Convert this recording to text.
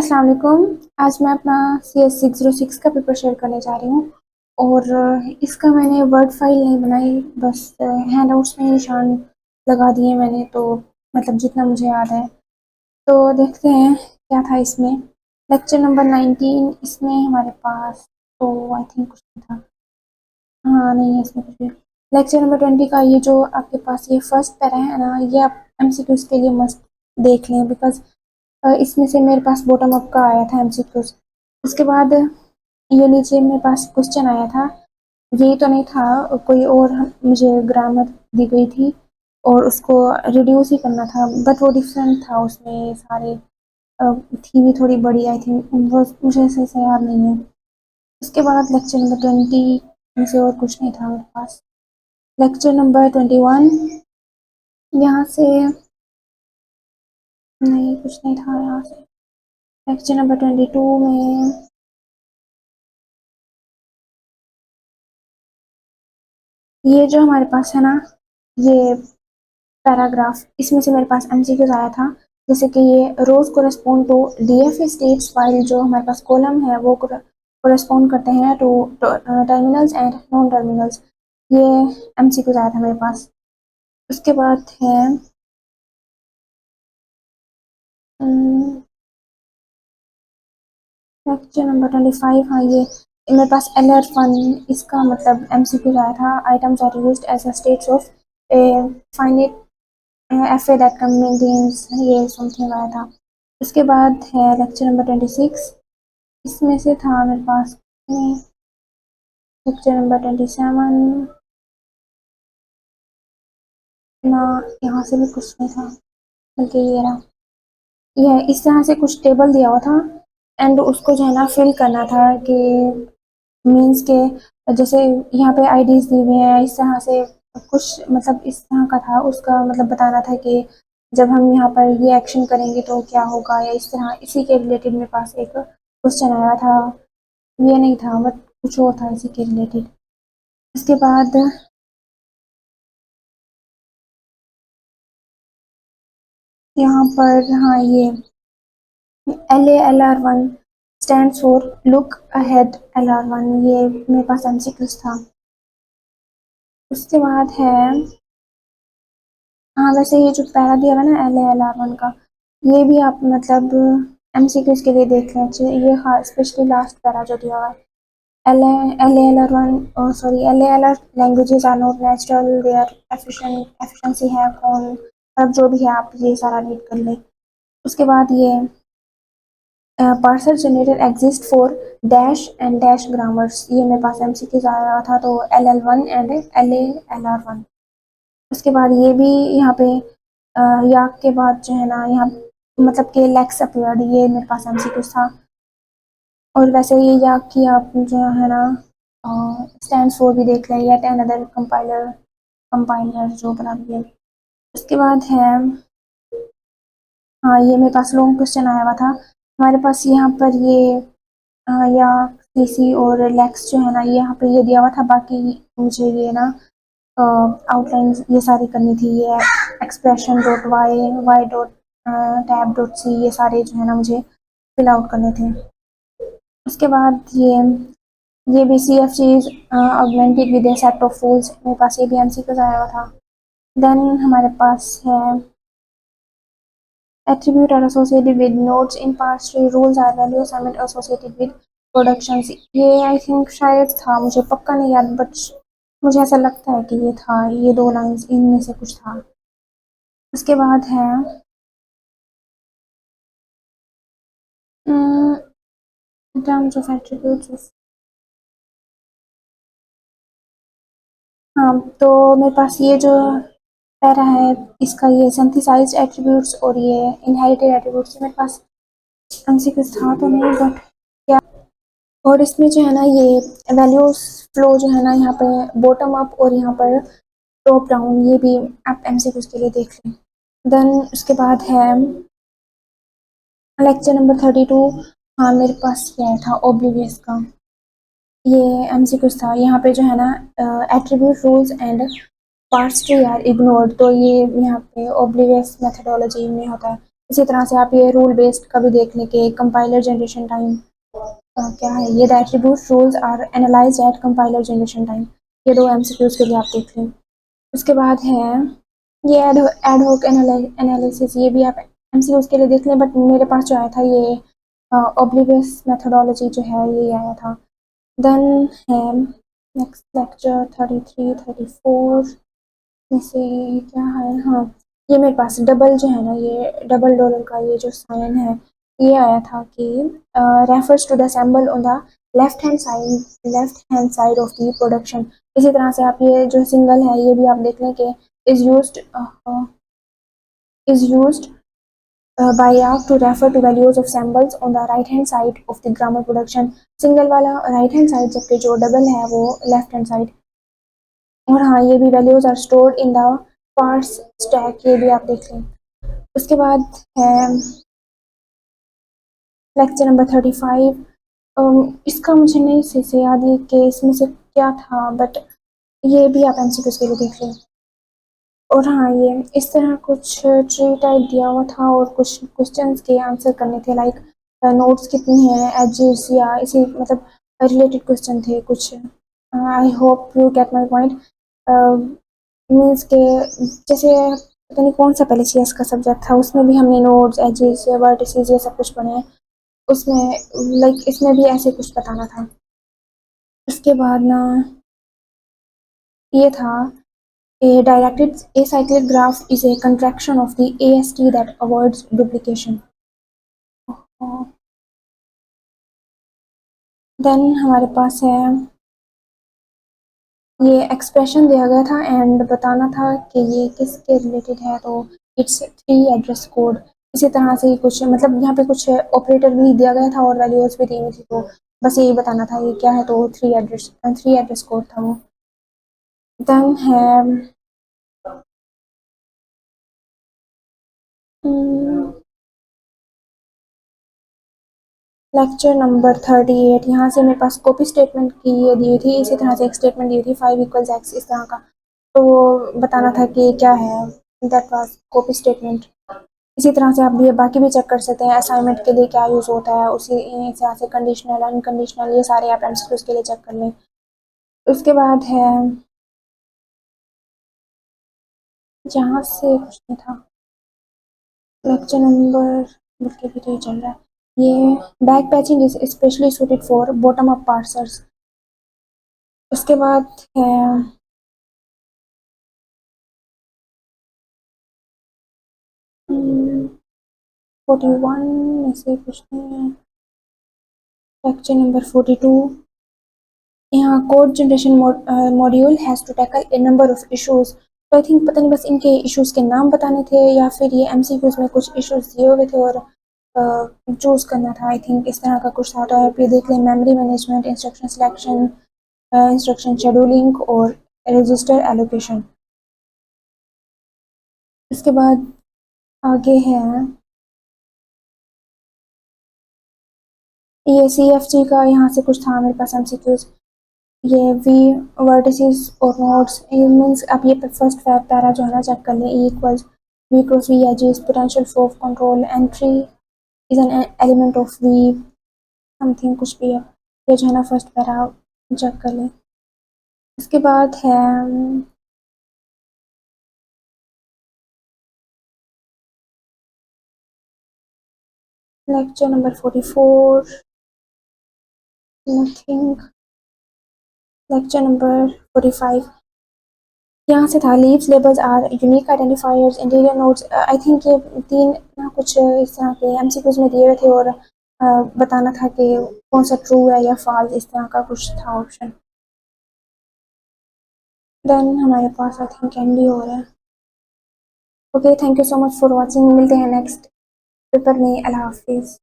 अस्सलाम वालेकुम। आज मैं अपना CS 606 का पेपर शेयर करने जा रही हूँ और इसका मैंने वर्ड फाइल नहीं बनाई, बस हैंड आउट्स में निशान लगा दिए मैंने, तो मतलब जितना मुझे याद है। तो देखते हैं क्या था इसमें। लेक्चर नंबर 19 इसमें हमारे पास, तो आई थिंक कुछ नहीं था। हाँ, नहीं है इसमें कुछ भी। लेक्चर नंबर 20 का ये जो आपके पास ये फर्स्ट पैरा है ना, ये आप MCQs के लिए मस्त देख लें, बिकॉज इसमें से मेरे पास बॉटम अप का आया था MCQs। उसके बाद ये नीचे मेरे पास क्वेश्चन आया था, ये तो नहीं था, कोई और मुझे ग्रामर दी गई थी और उसको रिड्यूस ही करना था, बट वो डिफरेंट था, उसमें सारे थी भी थोड़ी बड़ी, आई थिंक वो मुझे सही से याद नहीं है। उसके बाद लेक्चर नंबर 20 में से और कुछ नहीं था मेरे पास। लेक्चर नंबर 21 यहाँ से नहीं, कुछ नहीं था यहाँ से। लेक्चर नंबर 22 में ये जो हमारे पास है ना, ये पैराग्राफ, इसमें से मेरे पास MCQs आया था, जैसे कि ये रोज कोरेस्पोंड टू DF स्टेट्स, वाइल जो हमारे पास कॉलम है वो कोरेस्पोंड करते हैं two terminals and non terminals. ये MCQs आया था मेरे पास। उसके बाद है लेक्चर नंबर 25। हाँ, ये मेरे पास LR1, इसका मतलब MCQs आया था। Items are used as a states of finite FA that contains, ये समथिंग आया था। उसके बाद है लेक्चर नंबर 26, इसमें से था मेरे पास लेक्चर नंबर 27 ना, यहाँ से भी कुछ नहीं था, बल्कि ये रहा। यह इस तरह से कुछ टेबल दिया हुआ था एंड उसको जो है ना फिल करना था, कि मीन्स के जैसे यहाँ पे IDs दी हुई हैं, इस तरह से कुछ मतलब इस तरह का था, उसका मतलब बताना था कि जब हम यहाँ पर ये एक्शन करेंगे तो क्या होगा, या इस तरह, इसी के रिलेटेड मेरे पास एक क्वेश्चन आया था। ये नहीं था, बट कुछ और था इसी के रिलेटेड। उसके बाद यहाँ पर, हाँ, ये LALR1 stands for look ahead LR1, ये मेरे पास MCQs था। उसके बाद है, हाँ, वैसे ये जो पैरा दिया हुआ है ना LALR1 का, ये भी आप मतलब MCQs के लिए देख लें चाहिए, ये हाँ स्पेशली लास्ट पैरा जो दिया हुआ है। LALR1, sorry, LALR languages are not natural, their efficiency है कौन, मतलब जो भी है आप ये सारा रीड कर लें। उसके बाद ये parser generator exist for dash and dash grammars, ये मेरे पास MCQs आया था, तो LL1 एंड LALR1। उसके बाद ये भी यहाँ पे याक के बाद जो है ना, यहाँ मतलब के लेक्स अपीयर्ड, ये मेरे पास MCQs था। और वैसे ये याक की आप जो है ना स्टैंड फॉर भी देख लें, येट अनदर कंपाइलर, कंपाइलर जो बना दिए। उसके बाद है, हाँ, ये मेरे पास लॉन्ग क्वेश्चन आया हुआ था हमारे पास, यहाँ पर ये या CC और लेक्स जो है ना, ये यहाँ पे ये दिया हुआ था, बाकी मुझे ये ना आउटलाइन ये सारी करनी थी, ये expression dot Y dot tab dot C, ये सारे जो है ना मुझे फिल आउट करने थे। उसके बाद ये भी CFG augmented with a set of false, मेरे पास ये भी MCQs आया हुआ था। देन हमारे पास है attribute are associated with nodes in parse tree, rules are value assignment associated with productions, ये आई थिंक शायद था, मुझे पक्का नहीं याद, बट मुझे ऐसा लगता है कि ये था, ये दो लाइंस इनमें से कुछ था। उसके बाद है टर्म्स ऑफ एट्रीब्यूट्स। हाँ, तो मेरे पास ये जो पैरा है, इसका ये सिंथेसाइज्ड एट्रीब्यूट्स और ये इनहेरिटेड एट्रीब्यूट्स, मेरे पास MCQs था तो नहीं, बट क्या। और इसमें जो है ना ये वैल्यूज फ्लो जो है ना, यहाँ पे बॉटम अप और यहाँ पर टॉप डाउन, ये भी आप MCQs के लिए देख लें। देन उसके बाद है लेक्चर नंबर 32। हाँ, मेरे पास ये था ओब्लिवियस का, ये MCQs था। यहाँ पे जो है ना attribute rules and parse tree are ignored, तो ये यहाँ पे ओब्लिवियस मेथडोलॉजी में होता है। इसी तरह से आप ये रूल बेस्ड का भी देख लें कि कंपाइलर जनरेशन टाइम क्या है, ये the attribute rules are analysed at compiler generation time. ये दो एमसीक्यूज के लिए आप देख लें। उसके बाद है ये एड होक एनालिसिस, ये भी आप एमसीक्यूज के लिए देख लें, बट मेरे पास जो आया था ये ओब्लिवियस मेथोडोलॉजी जो है ये आया था। देन है नेक्स्ट लेक्चर 33 34 में से क्या है, हाँ ये मेरे पास डबल जो है ना, ये डबल डॉलर का ये जो साइन है ये आया था कि refers to the symbol on the left hand side of the production. इसी तरह से आप ये जो सिंगल है ये भी आप देख लें कि is used by arc to refer to values of symbols on the right hand side of the grammar production। Single वाला राइट हैंड साइड, जबकि जो डबल है वो लेफ्ट हैंड साइड। और हाँ ये भी values are stored in the parse stack, ये भी आप देख लें। उसके बाद है लेक्चर नंबर 35। इसका मुझे नहीं सही से याद है कि इसमें से क्या था, बट ये भी आप एमसीक्यूज के लिए देख लें। और हाँ ये इस तरह कुछ ट्री टाइप दिया हुआ था और कुछ क्वेश्चंस के आंसर करने थे, लाइक नोट्स कितनी है, एजेस या इसी मतलब रिलेटेड क्वेश्चन थे कुछ। I hope you get my point. Means के जैसे पता नहीं कौन सा पहले सीएस का सब्जेक्ट था, उसमें भी हमने नोड्स एजेस वर्टिसेस ये सब कुछ पढ़े हैं, उसमें लाइक इसमें भी ऐसे कुछ बताना था। उसके बाद ना ये था a directed acyclic graph is a contraction of the AST that avoids duplication। Then हमारे पास है ये एक्सप्रेशन दिया गया था एंड बताना था कि ये किसके रिलेटेड है, तो इट्स थ्री एड्रेस कोड। इसी तरह से कुछ मतलब यहाँ पे कुछ ऑपरेटर भी दिया गया था और वैल्यूज भी दी हुई थी, तो बस यही बताना था ये क्या है, तो थ्री एड्रेस कोड था वो। देन है लेक्चर नंबर 38। यहाँ से मेरे पास कॉपी स्टेटमेंट की ये दी हुई थी, इसी तरह से एक स्टेटमेंट दी हुई थी 5 = x इस तरह का, तो वो बताना था कि क्या है, दैट वाज कॉपी स्टेटमेंट। इसी तरह से आप ये बाकी भी चेक कर सकते हैं असाइनमेंट के लिए क्या यूज़ होता है, उसी तरह से कंडीशनल अनकंडीशनल ये सारे आप एमसीक्यूज के लिए चेक कर लें। उसके बाद है जहाँ से कुछ नहीं था लेक्चर नंबर, बल्कि भी तो ये चल रहा है, ये back patching is specially suited for bottom up parsers. उसके बाद है 41 में से कुछ नहीं है, लेक्चर नंबर 42। यहाँ code generation module has to tackle a number of issues, तो आई थिंक पता नहीं बस इनके इश्यूज के नाम बताने थे या फिर ये एमसीक्यूज में कुछ इश्यूज दिए हुए थे और चूज करना था, आई थिंक इस तरह का कुछ था। तो आप ये देख लें memory management, instruction selection, instruction scheduling और रजिस्टर एलोकेशन। इसके बाद आगे है ये CFG का, यहाँ से कुछ था मेरे पास एमसीक्यूज। ये वी वर्टिसेस और नोड्स, मीन्स आप ये फर्स्ट पैरा जो है ना चेक कर लें, E equals V cross V edges potential flow of control entry is an element of V something कुछ भी है, ये जो है ना फर्स्ट पैरा चेक कर लें। इसके बाद है lecture number 44 nothing, lecture number 45 यहाँ से था leaves labels are unique identifiers interior nodes. I think ये तीन ना कुछ इस तरह के एमसीक्यूज में दिए हुए थे और बताना था कि कौन सा ट्रू है या फॉल्स, इस तरह का कुछ था ऑप्शन। देन हमारे पास आई थिंक एंड भी हो रहा है। Okay, thank you so much for watching, मिलते हैं नेक्स्ट पेपर में। अल्लाह हाफिज़।